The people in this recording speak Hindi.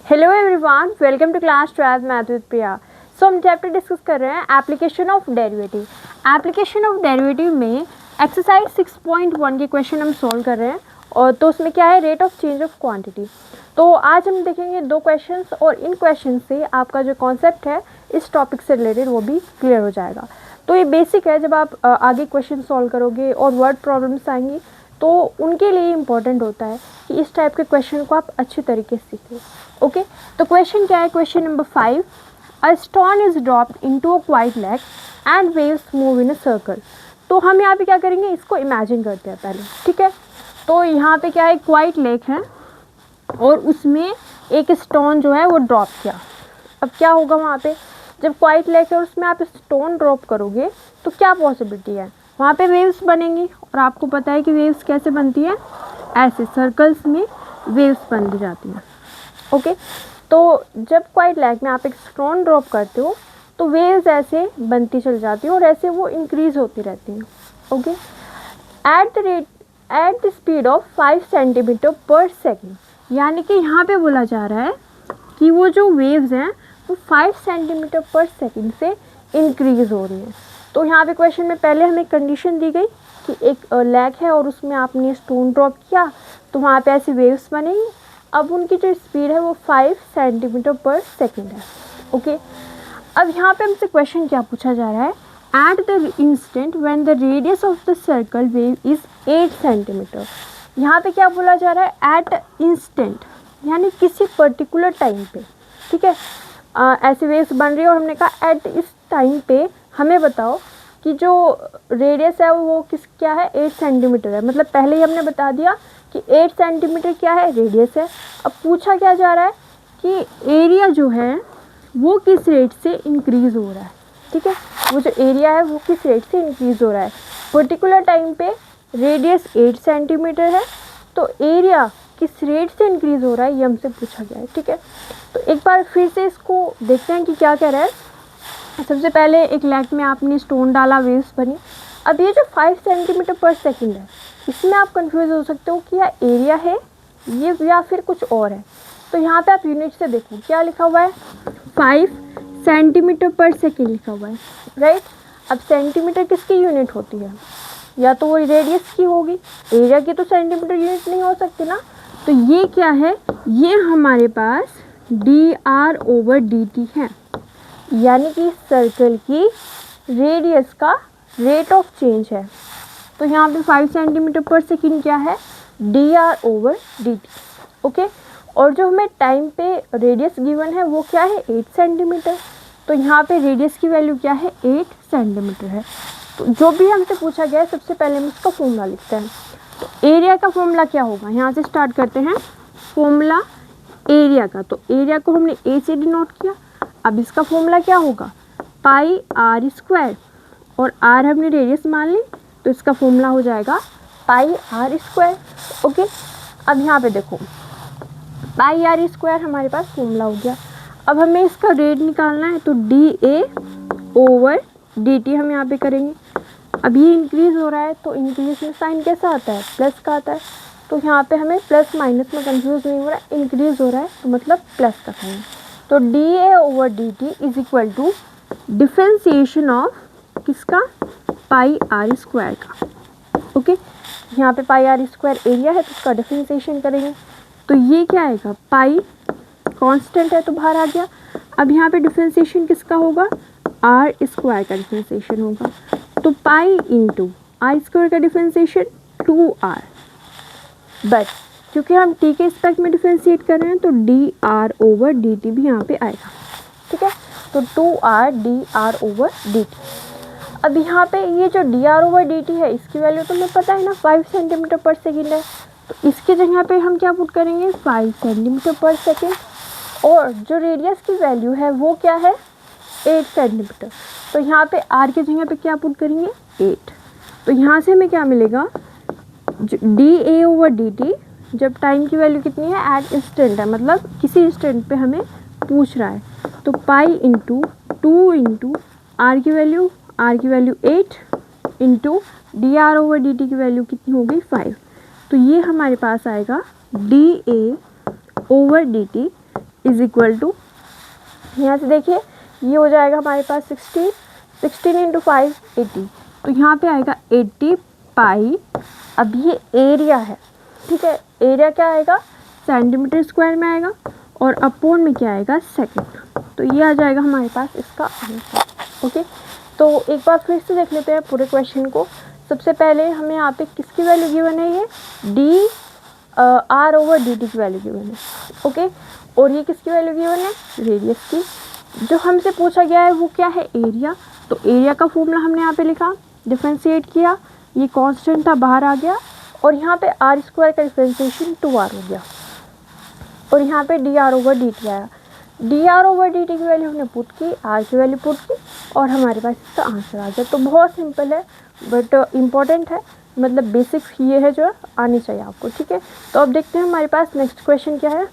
Hello everyone, welcome to class 12 math with Priya. So हम चैप्टर डिस्कस कर रहे हैं application of derivative. Application of derivative में एक्सरसाइज 6.1 के क्वेश्चन हम सॉल्व कर रहे हैं। और तो उसमें क्या है, rate of change of quantity. तो आज हम देखेंगे दो क्वेश्चंस और इन क्वेश्चन से आपका जो कॉन्सेप्ट है इस टॉपिक से रिलेटेड वो भी क्लियर हो जाएगा। तो ये बेसिक है, जब आप आगे क्वेश्चन सॉल्व करोगे और वर्ड प्रॉब्लम्स आएंगी तो उनके लिए इम्पॉर्टेंट होता है कि इस टाइप के क्वेश्चन को आप अच्छी तरीके से सीखें। ओके, तो क्वेश्चन क्या है, question number 5, a stone is dropped into a quite lake and waves move in a circle. तो हम यहाँ पे क्या करेंगे, इसको इमेजिन करते हैं पहले, ठीक है। तो यहाँ पे क्या है, क्वाइट लेक है और उसमें एक स्टोन जो है वो ड्रॉप किया। अब क्या होगा वहाँ पे, जब क्वाइट लेक है और उसमें आप स्टोन ड्रॉप करोगे तो क्या पॉसिबिलिटी है, वहाँ पे वेव्स बनेंगी। और आपको पता है कि वेव्स कैसे बनती है, ऐसे सर्कल्स में वेव्स बन जाती हैं। ओके, तो जब क्वाइट लेक में आप एक स्टोन ड्रॉप करते हो तो वेव्स ऐसे बनती चल जाती हैं और ऐसे वो इंक्रीज होती रहती हैं। Okay, at the speed of 5 centimetre पर सेकेंड। यानी कि यहाँ पे बोला जा रहा है कि वो जो वेव्स हैं वो 5 सेंटीमीटर पर सेकेंड से इंक्रीज हो रही हैं। तो यहाँ पे क्वेश्चन में पहले हमें कंडीशन दी गई कि एक लेक है और उसमें आपने स्टोन ड्रॉप किया तो वहाँ पे ऐसी वेव्स बनेंगी। अब उनकी जो स्पीड है वो 5 सेंटीमीटर पर सेकेंड है। ओके, अब यहाँ पे हमसे क्वेश्चन क्या पूछा जा रहा है, at the instant when the radius of the circle wave is 8 centimetre. यहाँ पे क्या बोला जा रहा है, एट इंस्टेंट यानी किसी पर्टिकुलर टाइम पे, ठीक है। ऐसे वेव्स बन रही है और हमने कहा एट इस टाइम पे हमें बताओ कि जो रेडियस है वो क्या है, 8 सेंटीमीटर है। मतलब पहले ही हमने बता दिया कि 8 सेंटीमीटर क्या है, रेडियस है। अब पूछा क्या जा रहा है कि एरिया जो है वो किस रेट से इंक्रीज़ हो रहा है, ठीक है। वो जो एरिया है वो किस रेट से इंक्रीज़ हो रहा है, पर्टिकुलर टाइम पे रेडियस 8 सेंटीमीटर है तो एरिया किस रेट से इंक्रीज़ हो रहा है ये हमसे पूछा गया है, ठीक है। तो एक बार फिर से इसको देखते हैं कि क्या कह रहा है। सबसे पहले एक लेक में आपने स्टोन डाला, वेव्स बनी। अब ये जो 5 सेंटीमीटर पर सेकेंड है इसमें आप कंफ्यूज हो सकते हो कि यह एरिया है ये या फिर कुछ और है। तो यहाँ पे आप यूनिट से देखो क्या लिखा हुआ है, 5 सेंटीमीटर पर सेकेंड लिखा हुआ है, राइट। अब सेंटीमीटर किसकी यूनिट होती है, या तो वो रेडियस की होगी, एरिया की तो सेंटीमीटर यूनिट नहीं हो सकती ना। तो ये क्या है, ये हमारे पास dr/dt है, यानी कि सर्कल की रेडियस का रेट ऑफ चेंज है। तो यहाँ पे 5 सेंटीमीटर पर सेकेंड क्या है, dr/dt। ओके, और जो हमें टाइम पे रेडियस गिवन है वो क्या है, 8 सेंटीमीटर। तो यहाँ पे रेडियस की वैल्यू क्या है, 8 सेंटीमीटर है। तो जो भी हमसे पूछा गया है सबसे पहले हम उसका फॉर्मूला लिखते हैं। तो एरिया का फॉर्मूला क्या होगा, यहाँ से स्टार्ट करते हैं फॉर्मूला एरिया का। तो एरिया को हमने ए से डिनोट किया। अब इसका फॉर्मूला क्या होगा, पाई आर स्क्वायर, और आर हमने रेडियस मान ली तो इसका फॉर्मूला हो जाएगा पाई आर स्क्वायर। ओके, अब यहाँ पे देखो पाई आर स्क्वायर हमारे पास फॉर्मूला हो गया। अब हमें इसका रेट निकालना है तो dA/dt हम यहाँ पे करेंगे। अब ये इंक्रीज़ हो रहा है तो इंक्रीज में साइन कैसा आता है, प्लस का आता है। तो यहाँ पे हमें प्लस माइनस में कंफ्यूज नहीं हो रहा है, इंक्रीज़ हो रहा है तो मतलब प्लस का साइन। तो dA/dt is equal to differentiation of किसका, पाई आर स्क्वायर का। ओके, यहाँ पे पाई आर स्क्वायर एरिया है तो उसका डिफ्रेंसिएशन करेंगे। तो ये क्या आएगा, पाई कांस्टेंट है तो बाहर आ गया। अब यहाँ पे डिफ्रेंसिएशन किसका होगा, आर स्क्वायर का डिफ्रेंसिएशन होगा। तो पाई इंटू आर स्क्वायर का डिफ्रेंसिएशन 2r, बट क्योंकि हम t के रिस्पेक्ट में डिफ्रेंशिएट कर रहे हैं तो dr/dt भी यहाँ पे आएगा, ठीक है। तो 2r dr/dt। अब यहाँ पे ये जो dr/dt है इसकी वैल्यू तो हमें पता है ना, 5 सेंटीमीटर पर सेकेंड है। तो इसकी जगह पे हम क्या पुट करेंगे, 5 सेंटीमीटर पर सेकेंड, और जो रेडियस की वैल्यू है वो क्या है, 8 सेंटीमीटर। तो यहाँ पे r की जगह पे क्या पुट करेंगे, 8। तो यहाँ से हमें क्या मिलेगा, dA/dt जब टाइम की वैल्यू कितनी है, एट इंस्टेंट है, मतलब किसी इंस्टेंट पे हमें पूछ रहा है। तो पाई इंटू 2 इंटू आर की वैल्यू 8 इंटू dr/dt की वैल्यू कितनी हो गई, 5। तो ये हमारे पास आएगा dA/dt इज इक्वल टू, यहाँ से देखिए ये हो जाएगा हमारे पास 16 इंटू 5 80, तो यहाँ पे आएगा 80 पाई। अब ये एरिया है, ठीक है, एरिया क्या आएगा सेंटीमीटर स्क्वायर में आएगा और अपोन में क्या आएगा सेकंड, तो ये आ जाएगा हमारे पास इसका आंसर। ओके, तो एक बार फिर से देख लेते हैं पूरे क्वेश्चन को। सबसे पहले हमें यहाँ पे किसकी वैल्यू गिवन है, ये D r over d t की वैल्यू गिवन है। ओके, और ये किसकी वैल्यू गिवन है, रेडियस की। जो हमसे पूछा गया है वो क्या है, एरिया। तो एरिया का फॉर्मूला हमने यहाँ पे लिखा, डिफ्रेंशिएट किया, ये कांस्टेंट था बाहर आ गया, और यहाँ पे आर स्क्वायर का डिफ्रेंशिएशन 2r हो गया, और यहाँ पे d r over d t आया। D r over d t की वैल्यू हमने पुट की, आर की वैल्यू पुट की, और हमारे पास इसका आंसर आ गया। तो बहुत सिंपल है बट इम्पॉर्टेंट है, मतलब बेसिक्स ये है जो आनी चाहिए आपको। ठीक है, तो अब देखते हैं हमारे पास नेक्स्ट क्वेश्चन क्या है।